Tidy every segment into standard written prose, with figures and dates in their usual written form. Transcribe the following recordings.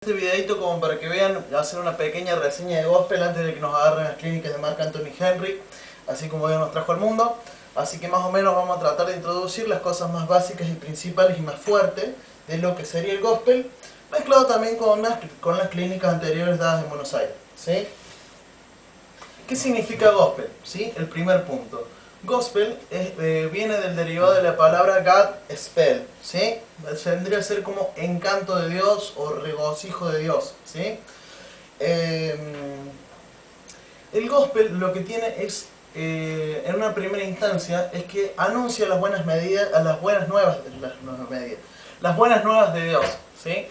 este videito como para que vean, hacer una pequeña reseña de gospel antes de que nos agarren las clínicas de Marc Anthony Henry, así como Dios nos trajo al mundo. Así que más o menos vamos a tratar de introducir las cosas más básicas y principales y más fuertes de lo que sería el gospel, mezclado también con las clínicas anteriores dadas en Buenos Aires, ¿sí? ¿Qué significa gospel? ¿Sí? El primer punto. Gospel viene del derivado de la palabra God spell, ¿sí? Vendría a ser como encanto de Dios o regocijo de Dios, ¿sí? El gospel lo que tiene es, en una primera instancia, es que anuncia las buenas medidas, las buenas nuevas de Dios, ¿sí?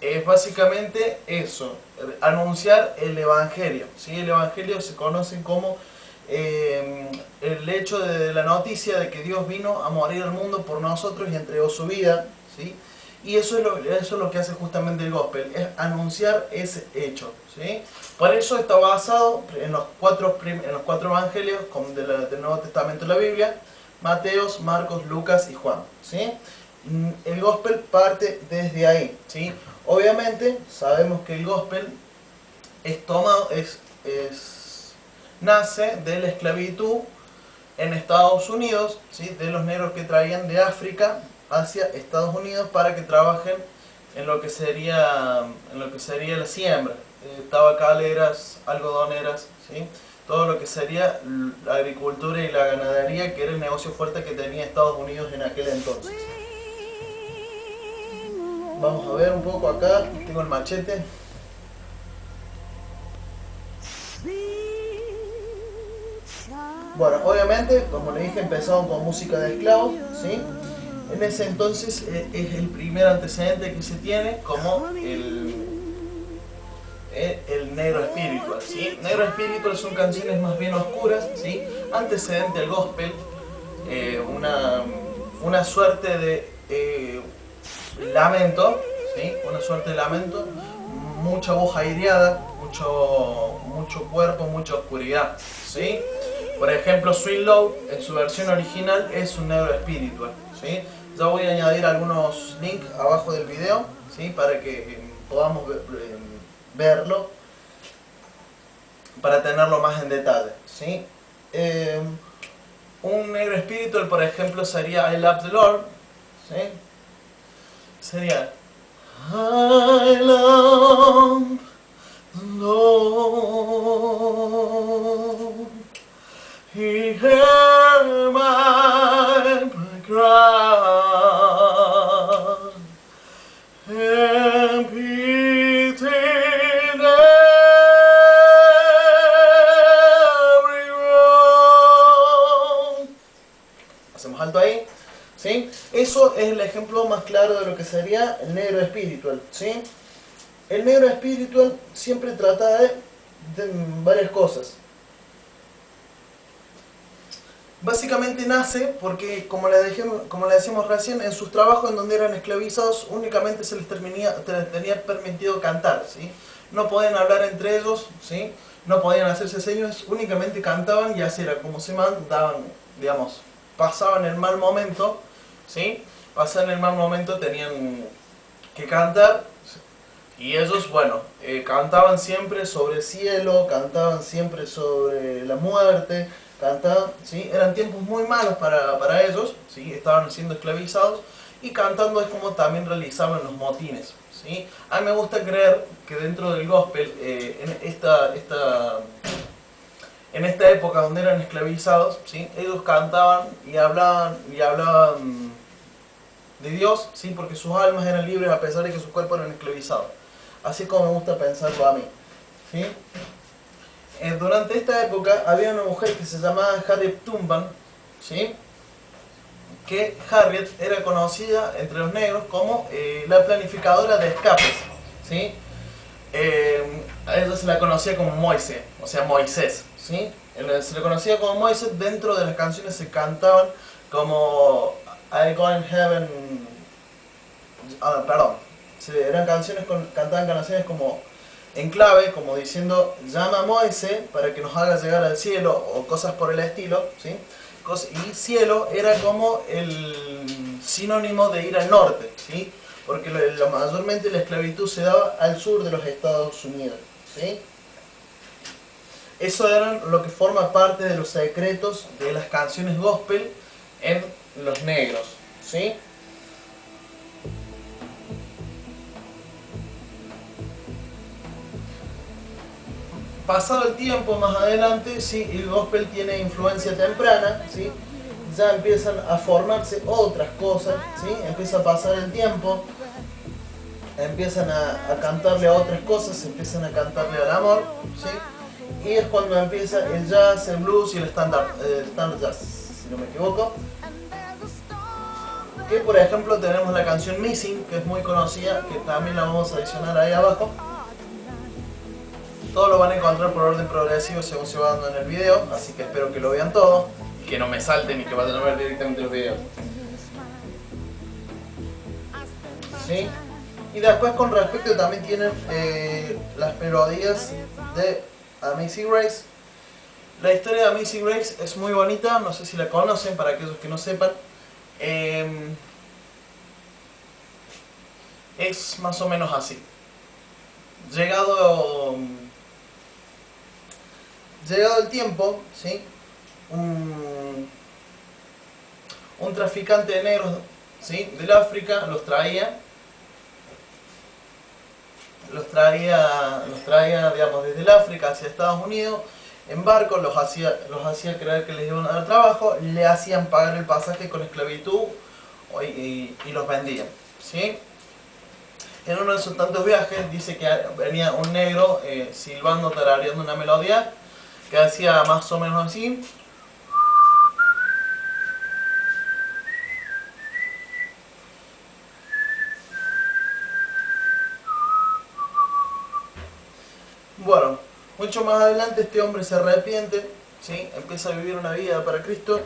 Es básicamente eso, anunciar el Evangelio, ¿sí? El Evangelio se conoce como el hecho de la noticia de que Dios vino a morir al mundo por nosotros y entregó su vida, ¿sí? Y eso es lo que hace justamente el gospel, es anunciar ese hecho, ¿sí? Por eso está basado en los cuatro evangelios del Nuevo Testamento de la Biblia: Mateos, Marcos, Lucas y Juan, ¿sí? El gospel parte desde ahí, ¿sí? Obviamente sabemos que el gospel nace de la esclavitud en Estados Unidos, ¿sí? De los negros que traían de África hacia Estados Unidos para que trabajen en lo que sería la siembra, tabacaleras, algodoneras, ¿sí? Todo lo que sería la agricultura y la ganadería, que era el negocio fuerte que tenía Estados Unidos en aquel entonces. Vamos a ver un poco acá, tengo el machete. Bueno, obviamente, como le dije, empezaron con música de esclavos, ¿sí? En ese entonces es el primer antecedente que se tiene como el negro espiritual, ¿sí? Negro espiritual son canciones más bien oscuras, ¿sí? Antecedente al gospel, una suerte de lamento, ¿sí? Una suerte de lamento, mucha voz aireada, mucho cuerpo, mucha oscuridad, ¿sí? Por ejemplo, Sweet Low, en su versión original, es un negro espiritual, ¿sí? Ya voy a añadir algunos links abajo del video, ¿sí? Para que podamos verlo, para tenerlo más en detalle, ¿sí? Un negro espiritual, por ejemplo, sería I Love the Lord, ¿sí? Sería I love the Lord, He heard my cry, and pitied every wrong. Hacemos alto ahí, ¿sí? Eso es el ejemplo más claro de lo que sería el negro espiritual, ¿sí? El negro espiritual siempre trata de varias cosas. Básicamente nace porque, como le decíamos recién, en sus trabajos en donde eran esclavizados únicamente se les tenía permitido cantar, ¿sí? No podían hablar entre ellos, ¿sí? No podían hacerse señas, únicamente cantaban y así era como se mandaban, digamos, pasaban el mal momento, ¿sí? Pasaban el mal momento, tenían que cantar, y ellos, bueno, cantaban siempre sobre el cielo, cantaban siempre sobre la muerte, cantaban, ¿sí? Eran tiempos muy malos para ellos, ¿sí? Estaban siendo esclavizados, y cantando es como también realizaban los motines, ¿sí? A mí me gusta creer que dentro del gospel, en esta época donde eran esclavizados, ¿sí? Ellos cantaban y hablaban de Dios, ¿sí? Porque sus almas eran libres a pesar de que sus cuerpos eran esclavizados. Así es como me gusta pensarlo a mí, ¿sí? Durante esta época había una mujer que se llamaba Harriet Tubman, ¿sí? Que Harriet era conocida entre los negros como la planificadora de escapes, ¿sí? A ella se la conocía como Moisés, o sea Moisés, ¿sí? Se le conocía como Moisés. Dentro de las canciones se cantaban como I Go in Heaven, eran canciones cantaban canciones como en clave, como diciendo llama a Moisés para que nos haga llegar al cielo, o cosas por el estilo, ¿sí? Y cielo era como el sinónimo de ir al norte, ¿sí? porque mayormente la esclavitud se daba al sur de los Estados Unidos, ¿sí? Eso era lo que forma parte de los secretos de las canciones gospel en los negros, ¿sí? Pasado el tiempo, más adelante, sí, el gospel tiene influencia temprana, ¿sí? Ya empiezan a formarse otras cosas, ¿sí? Empieza a pasar el tiempo, empiezan a cantarle a otras cosas, empiezan a cantarle al amor, ¿sí? Y es cuando empieza el jazz, el blues y el standard jazz, si no me equivoco. Que por ejemplo tenemos la canción Missing, que es muy conocida, que también la vamos a adicionar ahí abajo. Todo lo van a encontrar por orden progresivo según se va dando en el video, así que espero que lo vean todo y que no me salten y que vayan a ver directamente los videos. ¿Sí? Y después con respecto también tienen las melodías de Amazing Grace. La historia de Amazing Grace es muy bonita, no sé si la conocen, para aquellos que no sepan. Es más o menos así. Llegado el tiempo, ¿sí? Un traficante de negros, ¿sí? Del África los traía, digamos, desde el África hacia Estados Unidos en barco, los hacía creer que les iban a dar trabajo, le hacían pagar el pasaje con esclavitud y los vendían, ¿sí? En uno de esos tantos viajes dice que venía un negro silbando, tarareando una melodía que hacía más o menos así. Bueno, mucho más adelante este hombre se arrepiente, ¿sí? Empieza a vivir una vida para Cristo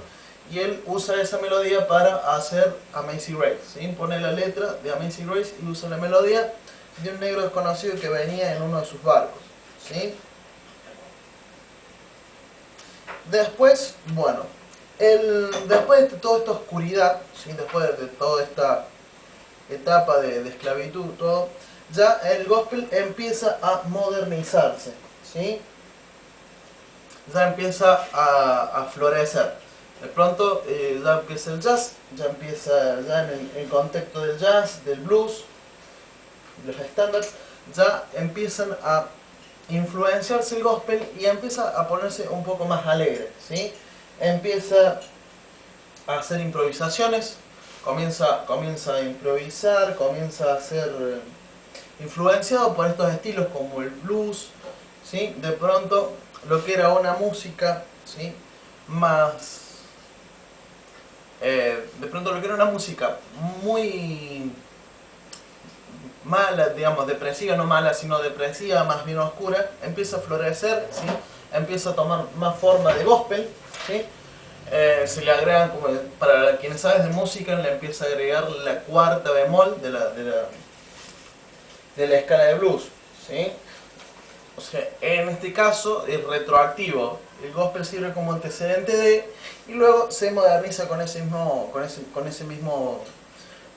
y él usa esa melodía para hacer Amazing Grace, ¿sí? Pone la letra de Amazing Grace y usa la melodía de un negro desconocido que venía en uno de sus barcos, ¿sí? Después, bueno, después de toda esta oscuridad, ¿sí? Después de toda esta etapa de esclavitud, todo, ya el gospel empieza a modernizarse, ¿sí? Ya empieza a florecer. De pronto ya empieza el jazz, ya empieza ya en el contexto del jazz, del blues, los estándares, ya empiezan a influenciarse el gospel y empieza a ponerse un poco más alegre, ¿sí? Empieza a hacer improvisaciones, comienza a improvisar, comienza a ser influenciado por estos estilos como el blues, ¿sí? De pronto lo que era una música, ¿sí? Más de pronto lo que era una música muy mala, digamos, depresiva, no mala, sino depresiva, más bien oscura, empieza a florecer, ¿sí? Empieza a tomar más forma de gospel, ¿sí? Se le agregan, como para quienes saben de música, le empieza a agregar la cuarta bemol de la escala de blues, ¿sí? O sea, en este caso es retroactivo. El gospel sirve como antecedente de, y luego se moderniza con ese mismo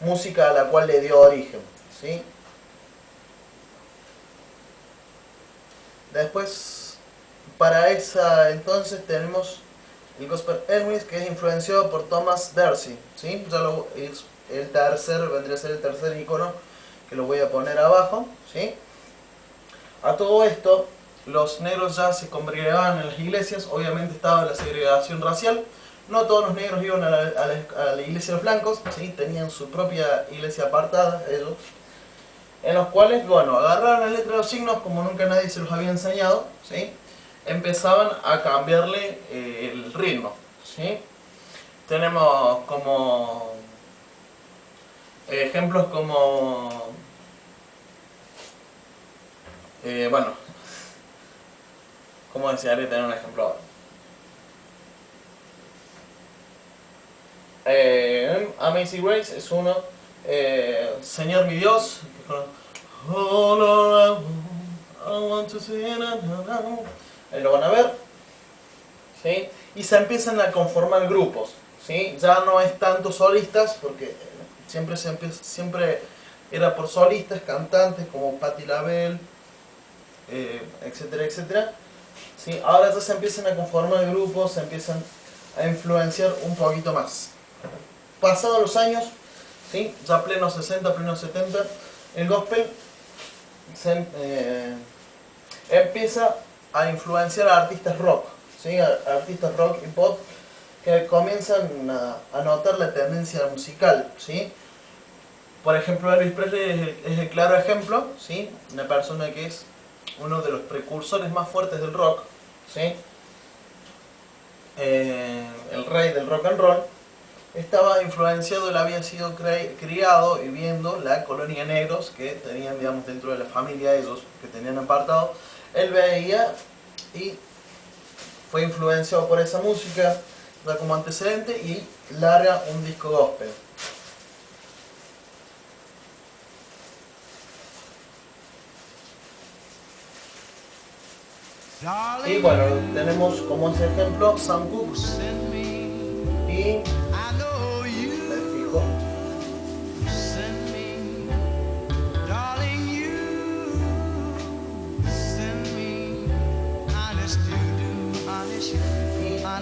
música a la cual le dio origen, ¿sí? Después, para esa entonces tenemos el Gospel Elvis, que es influenciado por Thomas Dorsey, ¿sí? Es vendría a ser el tercer icono que lo voy a poner abajo, ¿sí? A todo esto, los negros ya se congregaban en las iglesias, obviamente estaba la segregación racial, no todos los negros iban a la iglesia de los blancos, ¿sí? Tenían su propia iglesia apartada, ellos, en los cuales, bueno, agarraron la letra de los signos como nunca nadie se los había enseñado, ¿sí? Empezaban a cambiarle el ritmo, ¿sí? Tenemos como ejemplos como, bueno, ¿cómo desearía tener un ejemplo ahora? Amazing Grace es uno, Señor mi Dios, oh Lord, I want to sing, ahí lo van a ver, ¿sí? Y se empiezan a conformar grupos, ¿sí? Ya no es tanto solistas, porque siempre era por solistas, cantantes como Patti LaBelle, etcétera, etcétera. ¿Sí? Ahora ya se empiezan a conformar grupos, se empiezan a influenciar un poquito más. Pasados los años, ¿sí? Ya pleno 60, pleno 70, el gospel empieza a influenciar a artistas rock, ¿sí? Artistas rock y pop que comienzan a notar la tendencia musical, ¿sí? Por ejemplo, Elvis Presley es el claro ejemplo, ¿sí? Una persona que es uno de los precursores más fuertes del rock, ¿sí? El rey del rock and roll, estaba influenciado, él había sido criado y viendo la colonia de negros que tenían, digamos, dentro de la familia ellos, que tenían apartado. Él veía y fue influenciado por esa música, da como antecedente y larga un disco gospel. Y bueno, tenemos como ese ejemplo Sam Cooke y me fijo.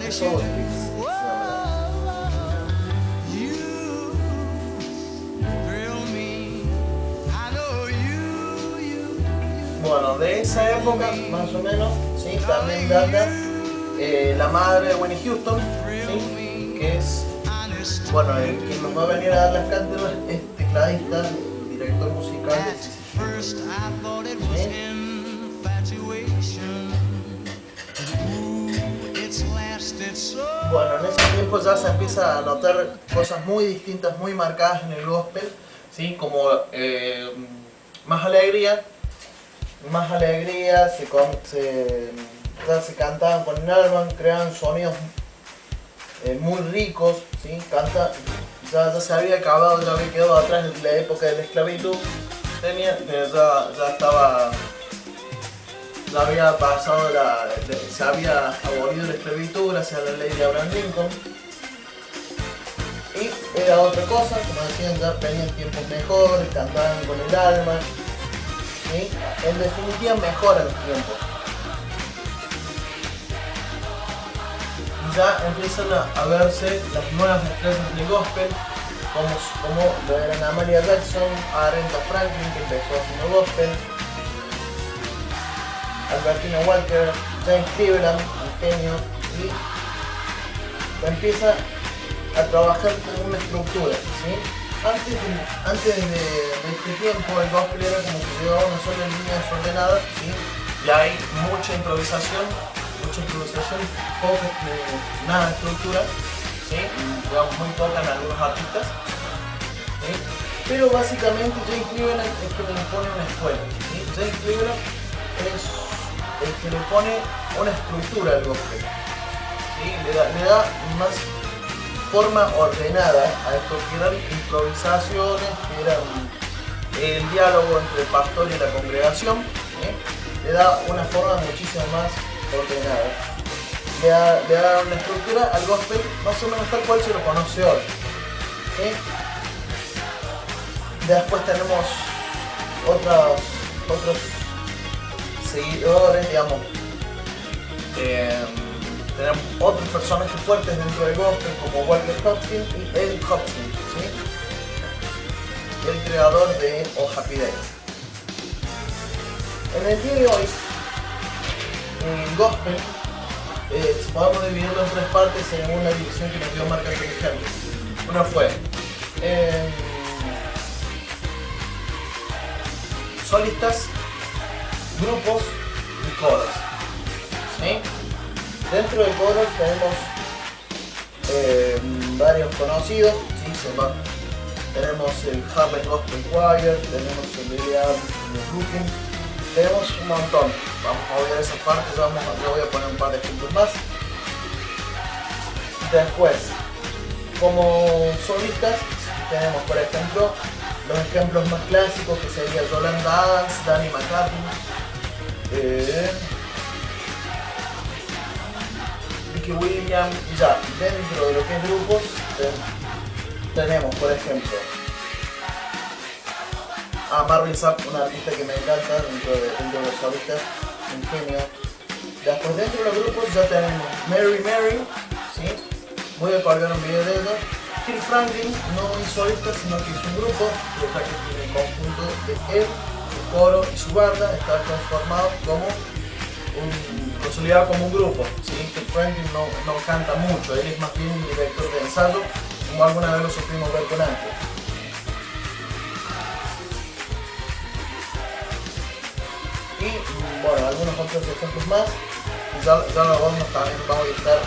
Y Soul Beats. Bueno, de esa época, más o menos, ¿sí? También data la madre de Whitney Houston, ¿sí? Que es, bueno, el que nos va a venir a dar las cátedras es tecladista, director musical de CCR. Bueno, en ese tiempo ya se empieza a notar cosas muy distintas, muy marcadas en el gospel, ¿sí? Como más alegría, ya se cantaban con el alma, creaban sonidos muy ricos, ¿sí? Ya se había acabado, ya había quedado atrás la época de la esclavitud, ya había pasado se había abolido la esclavitud gracias a la ley de Abraham Lincoln. Y era otra cosa, como decían, ya venían tiempos mejores, cantaban con el alma. ¿Sí? En definitiva mejoran los tiempos. Ya empiezan a verse las nuevas estrellas del gospel, como lo eran Amalia Jackson, Aretha Franklin, que empezó haciendo gospel, Albertina Walker, James Cleveland, un genio, y empieza a trabajar con una estructura, ¿sí? Antes de este tiempo el gospel era como que llevaba una sola línea desordenada, ¿sí? Y hay mucha improvisación, nada de estructura, ¿sí? Digamos muy poca en algunos artistas, ¿sí? Pero básicamente James Cleveland es que le pone una escuela, ¿sí? James Cleveland es el que le pone una estructura al gospel, ¿sí? Le da más forma ordenada a esto, que eran improvisaciones, que eran el diálogo entre el pastor y la congregación, ¿sí? Le da una forma muchísimo más ordenada, le da una estructura al gospel más o menos tal cual se lo conoce hoy, ¿sí? Después tenemos otros seguidores, digamos, tenemos otros personajes fuertes dentro del gospel como Walter Hopkins y Eddie Hopkins, ¿sí? El creador de Oh Happy Day. En el día de hoy, el gospel podemos dividirlo en tres partes según la división que nos dio Mark Anthony Henry. Una fue solistas, grupos y coros, ¿sí? Dentro de coros tenemos varios conocidos, ¿sí? Tenemos el Harlem Gospel Choir, tenemos el Billy Armstrong de Brooklyn, tenemos un montón. Vamos a ver esa parte, yo voy a poner un par de ejemplos más. Después, como solistas, tenemos por ejemplo los ejemplos más clásicos que sería Yolanda Adams, Danny McCartney, Ricky Williams, y ya dentro de lo que es grupos tenemos por ejemplo a Marvin Sapp, un artista que me encanta dentro de los solistas, un genio. Después dentro de los grupos ya tenemos Mary Mary, ¿sí? Voy a colgar un video de ellos. Kirk Franklin no es solista, sino que es un grupo, ya que tiene el conjunto de él, su coro y su banda, está conformado como consolidado como un grupo, ¿sí? Kirk Franklin no canta mucho, él es más bien un director de ensayo, como alguna vez lo supimos ver con Ángel. Y bueno, algunos otros ejemplos más, ya los también vamos a estar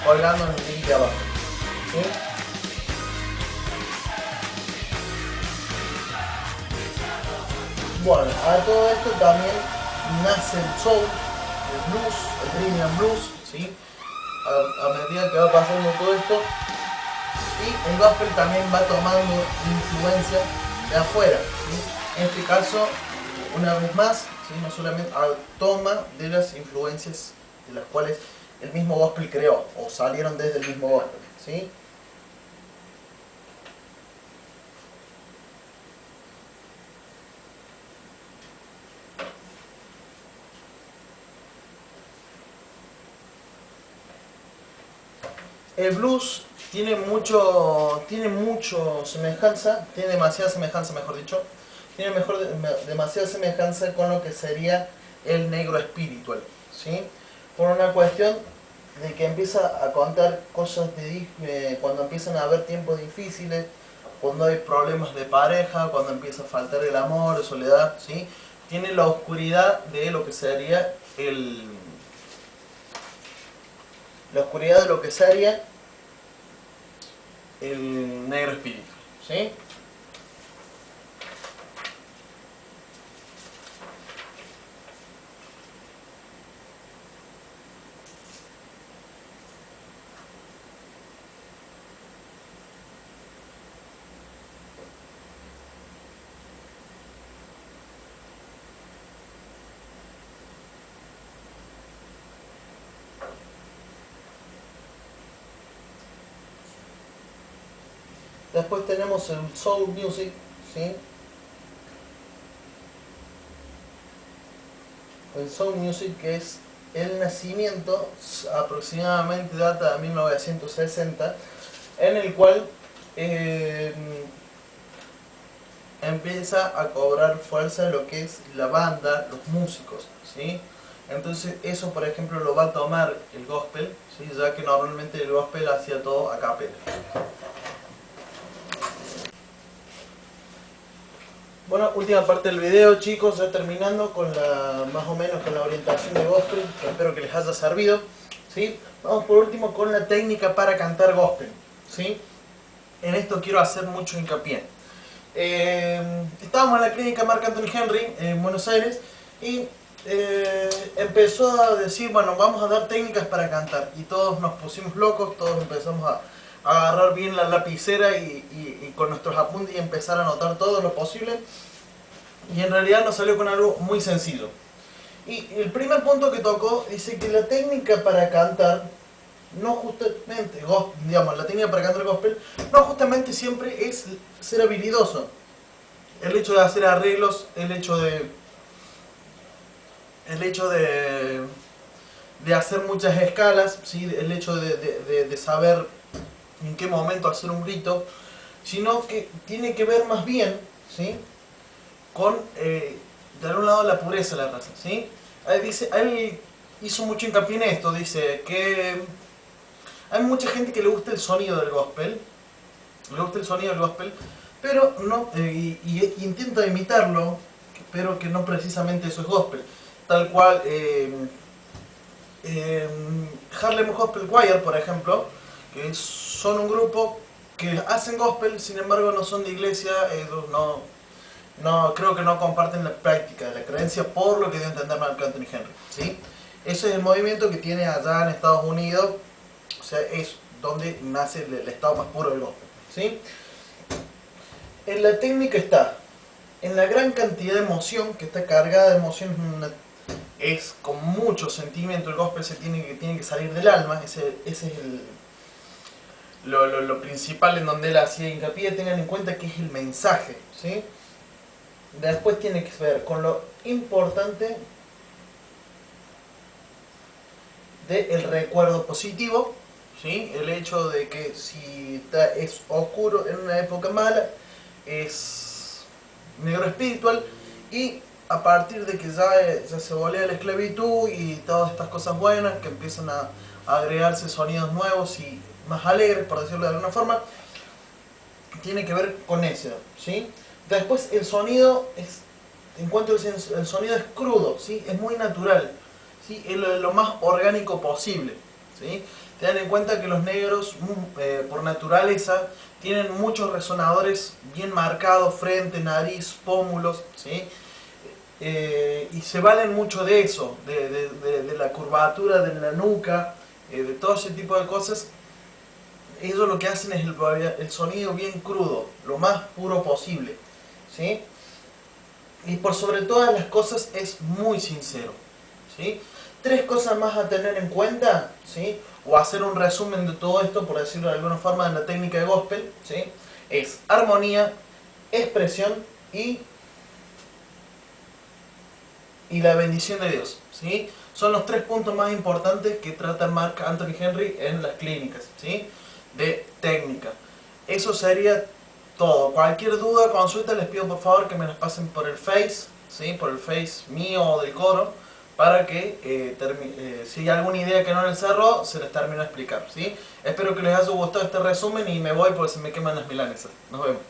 colgando en el link de abajo. ¿Sí? Bueno, a todo esto también nace el soul, el blues, el rhythm and blues, ¿sí? A medida que va pasando todo esto, y el gospel también va tomando influencia de afuera, ¿sí? En este caso, una vez más, ¿sí? No solamente toma de las influencias de las cuales el mismo gospel creó, o salieron desde el mismo gospel, ¿sí? El blues tiene demasiada semejanza, mejor dicho, demasiada semejanza con lo que sería el negro espiritual, ¿sí? Por una cuestión de que empieza a contar cosas cuando empiezan a haber tiempos difíciles, cuando hay problemas de pareja, cuando empieza a faltar el amor, la soledad, ¿sí? Tiene la oscuridad de lo que sería el negro espíritu, ¿sí? Después tenemos el soul music, ¿sí? El soul music, que es el nacimiento, aproximadamente data de 1960, en el cual empieza a cobrar fuerza lo que es la banda, los músicos, ¿sí? Entonces eso, por ejemplo, lo va a tomar el gospel, ¿sí? Ya que normalmente el gospel hacía todo a capela. Bueno, última parte del video, chicos, ya terminando con más o menos con la orientación de gospel, que espero que les haya servido, ¿sí? Vamos por último con la técnica para cantar gospel, ¿sí? En esto quiero hacer mucho hincapié. Estábamos en la clínica Marc Anthony Henry en Buenos Aires y empezó a decir, bueno, vamos a dar técnicas para cantar, y todos nos pusimos locos, todos empezamos a agarrar bien la lapicera y con nuestros apuntes y empezar a anotar todo lo posible, y en realidad nos salió con algo muy sencillo. Y el primer punto que tocó dice que la técnica para cantar, no justamente, digamos, la técnica para cantar gospel, no justamente siempre es ser habilidoso. El hecho de hacer arreglos, el hecho de hacer muchas escalas, ¿sí? El hecho de saber en qué momento hacer un grito, sino que tiene que ver más bien, ¿sí? Con, de algún lado, la pureza de la raza, ¿sí? Él hizo mucho hincapié en esto, dice que hay mucha gente que le gusta el sonido del gospel, pero no, y intenta imitarlo, pero que no precisamente eso es gospel. Tal cual, Harlem Gospel Choir, por ejemplo, que son un grupo que hacen gospel, sin embargo no son de iglesia, ellos creo que no comparten la práctica de la creencia, por lo que dio a entender Marc Anthony Henry, ¿sí? Ese es el movimiento que tiene allá en Estados Unidos, o sea, es donde nace el estado más puro del gospel, ¿sí? En la técnica está, en la gran cantidad de emoción, que está cargada de emoción, es con mucho sentimiento. El gospel tiene que salir del alma, ese es lo principal en donde él hacía hincapié. Tengan en cuenta que es el mensaje, ¿sí? Después tiene que ver con lo importante del recuerdo positivo, ¿sí? El hecho de que si es oscuro en una época mala, es negro espiritual, y a partir de que ya se volea la esclavitud y todas estas cosas buenas, que empiezan a agregarse sonidos nuevos y más alegres, por decirlo de alguna forma, tiene que ver con eso, ¿sí? Después el sonido es, en cuanto el sonido es crudo, ¿sí? Es muy natural, ¿sí? Es lo más orgánico posible, ¿sí? Tengan en cuenta que los negros, por naturaleza, tienen muchos resonadores bien marcados, frente, nariz, pómulos, ¿sí? Y se valen mucho de eso, de la curvatura de la nuca, de todo ese tipo de cosas. Ellos lo que hacen es el sonido bien crudo, lo más puro posible, ¿sí? Y por sobre todas las cosas es muy sincero, ¿sí? Tres cosas más a tener en cuenta, ¿sí? O hacer un resumen de todo esto, por decirlo de alguna forma, en la técnica de gospel, ¿sí? Es armonía, expresión y la bendición de Dios, ¿sí? Son los tres puntos más importantes que trata Mark Anthony Henry en las clínicas, ¿sí? De técnica. Eso sería todo. Cualquier duda, consulta, les pido por favor que me las pasen por el Face, ¿sí? Por el Face mío o del coro, para que si hay alguna idea que no les cerró, se les termine de explicar, ¿sí? Espero que les haya gustado este resumen y me voy porque se me queman las milanesas. Nos vemos.